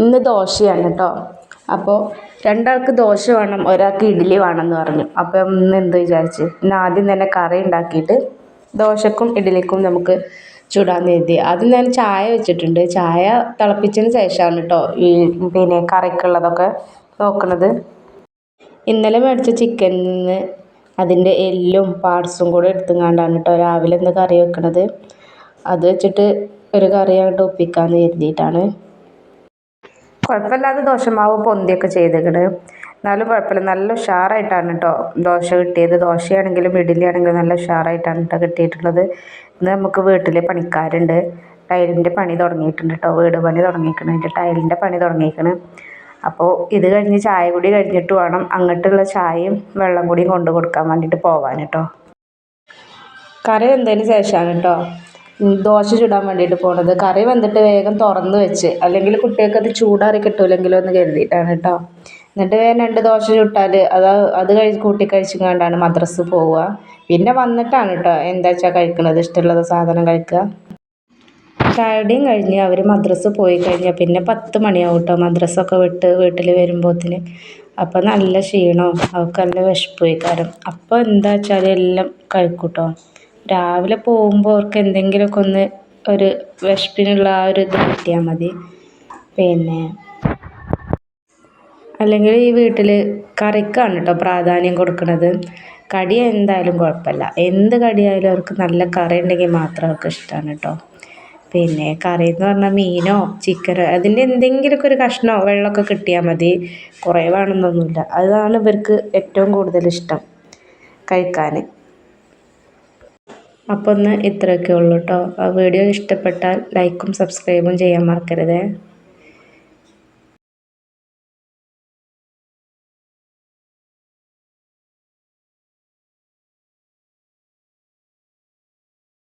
ഇന്ന് ദോശയാണ് കേട്ടോ. അപ്പോൾ രണ്ടാൾക്ക് ദോശ വേണം, ഒരാൾക്ക് ഇഡ്ഡലി വേണം എന്ന് പറഞ്ഞു. അപ്പോൾ ഇന്ന് എന്ത് വിചാരിച്ച്, ഇന്ന് ആദ്യം തന്നെ കറി ഉണ്ടാക്കിയിട്ട് ദോശക്കും ഇഡ്ഡലിക്കും നമുക്ക് ചൂടാന്ന് കരുതി. ആദ്യം ഞാൻ ചായ വെച്ചിട്ടുണ്ട്. ചായ തിളപ്പിച്ചതിന് ശേഷമാണ് കേട്ടോ ഈ കറിക്കുള്ളതൊക്കെ നോക്കുന്നത്. ഇന്നലെ മേടിച്ച ചിക്കനിന്ന് അതിൻ്റെ എല്ലും പാർട്സും കൂടെ എടുത്തുകൊണ്ടാണ് കേട്ടോ രാവിലെ ഇന്ന് കറി വെക്കണത്. അത് വെച്ചിട്ട് ഒരു കറി അങ്ങോട്ട് ഒപ്പിക്കാമെന്ന് കരുതിയിട്ടാണ്. കുഴപ്പമില്ലാതെ ദോശമാവ് പൊന്തിയൊക്കെ ചെയ്തേക്കണ്. എന്നാലും കുഴപ്പമില്ല, നല്ല ഉഷാറായിട്ടാണ് കേട്ടോ ദോശ കിട്ടിയത്. ദോശയാണെങ്കിലും ഇഡ്ഡലി ആണെങ്കിലും നല്ല ഉഷാറായിട്ടാണ് കേട്ടോ കിട്ടിയിട്ടുള്ളത്. ഇന്ന് നമുക്ക് വീട്ടിൽ പണിക്കാരുണ്ട്. ടൈലിൻ്റെ പണി തുടങ്ങിയിട്ടുണ്ട് കേട്ടോ. വീട് പണി തുടങ്ങിയിരിക്കണം, അതിൻ്റെ ടൈലിൻ്റെ പണി തുടങ്ങിയിരിക്കണം. അപ്പോൾ ഇത് കഴിഞ്ഞ് ചായ കൂടി കഴിഞ്ഞിട്ട് വേണം അങ്ങോട്ടുള്ള ചായയും വെള്ളം കൂടിയും കൊണ്ട് കൊടുക്കാൻ വേണ്ടിയിട്ട് പോവാൻ കേട്ടോ. കറി വെന്തതിന് ശേഷമാണ് കേട്ടോ ദോശ ചുടാൻ വേണ്ടിയിട്ട് പോണത്. കറി വന്നിട്ട് വേഗം തുറന്ന് വെച്ച്, അല്ലെങ്കിൽ കുട്ടികൾക്ക് അത് ചൂടാറി കിട്ടൂലെങ്കിലോ എന്ന് കരുതിയിട്ടാണ് കേട്ടോ. എന്നിട്ട് വേഗം 2 ദോശ ചുട്ടാൽ അത് കൂട്ടി കഴിച്ചും കണ്ടാണ് മദ്രസ് പോവുക. പിന്നെ വന്നിട്ടാണ് കേട്ടോ എന്താ വെച്ചാൽ കഴിക്കുന്നത്, ഇഷ്ടമുള്ളത് സാധനം കഴിക്കുക. ചായയുടെയും കഴിഞ്ഞ് അവർ മദ്രസ് പോയി കഴിഞ്ഞാൽ പിന്നെ 10 മണിയാവും കേട്ടോ മദ്രസൊക്കെ വിട്ട് വീട്ടിൽ വരുമ്പോഴത്തേന്. അപ്പോൾ നല്ല ക്ഷീണവും അവർക്ക് നല്ല വിശപ്പ് വയ്ക്കാരം. അപ്പോൾ എന്താ വെച്ചാൽ എല്ലാം കഴിക്കും കേട്ടോ. രാവിലെ പോകുമ്പോൾ അവർക്ക് എന്തെങ്കിലുമൊക്കെ ഒന്ന് ഒരു വിശപ്പിനുള്ള ആ ഒരു ഇത് കിട്ടിയാൽ മതി. അല്ലെങ്കിൽ ഈ വീട്ടിൽ കറിക്കാണ് കേട്ടോ പ്രാധാന്യം കൊടുക്കുന്നത്. കടി എന്തായാലും കുഴപ്പമില്ല, എന്ത് കടിയായാലും അവർക്ക് നല്ല കറി ഉണ്ടെങ്കിൽ മാത്രം അവർക്ക് ഇഷ്ടമാണ് കേട്ടോ. കറി എന്ന് പറഞ്ഞാൽ മീനോ ചിക്കനോ അതിൻ്റെ എന്തെങ്കിലുമൊക്കെ ഒരു കഷ്ണമോ വെള്ളമൊക്കെ കിട്ടിയാൽ മതി. കുറേ വേണമെന്നൊന്നുമില്ല, അതാണ് ഇവർക്ക് ഏറ്റവും കൂടുതൽ ഇഷ്ടം കഴിക്കാൻ. അപ്പോൾ ഇന്ന് ഇത്രയൊക്കെ ഉള്ളൂ കേട്ടോ. ആ വീഡിയോ ഇഷ്ടപ്പെട്ടാൽ ലൈക്കും സബ്സ്ക്രൈബും ചെയ്യാൻ മറക്കരുതേ.